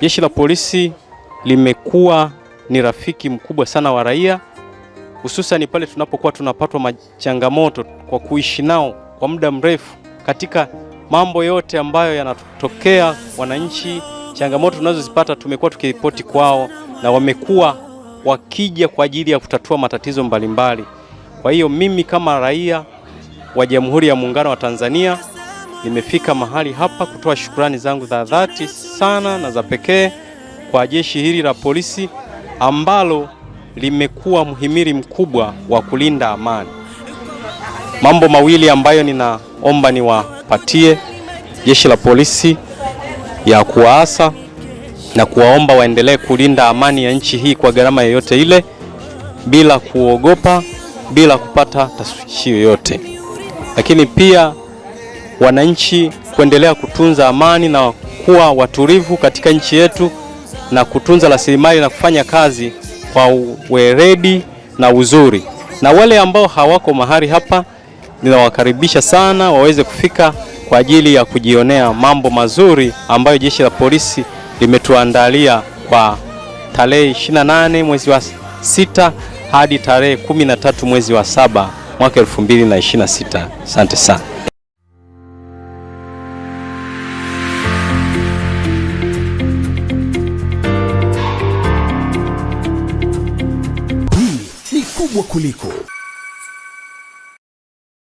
Jeshi la polisi limekuwa ni rafiki mkubwa sana wa raia, hususan pale tunapokuwa tunapatwa machangamoto kwa kuishi nao kwa muda mrefu katika mambo yote ambayo yanatokea wananchi. Changamoto tunazozipata tumekuwa tukiripoti kwao na wamekuwa wakija kwa ajili ya kutatua matatizo mbalimbali. Kwa hiyo mimi kama raia wa Jamhuri ya Muungano wa Tanzania nimefika mahali hapa kutoa shukrani zangu za dhati sana na za pekee kwa jeshi hili la polisi ambalo limekuwa mhimili mkubwa wa kulinda amani. Mambo mawili ambayo ninaomba niwapatie jeshi la polisi ya kuwaasa na kuwaomba waendelee kulinda amani ya nchi hii kwa gharama yoyote ile, bila kuogopa, bila kupata tashwishi yoyote. Lakini pia wananchi kuendelea kutunza amani na kuwa watulivu katika nchi yetu na kutunza rasilimali na kufanya kazi kwa weledi na uzuri. Na wale ambao hawako mahali hapa ninawakaribisha sana waweze kufika kwa ajili ya kujionea mambo mazuri ambayo jeshi la polisi limetuandalia kwa tarehe 28 mwezi wa 6 hadi tarehe 13 mwezi wa 7 mwaka 2026. Asante sana. Hii ni Kubwa Kuliko.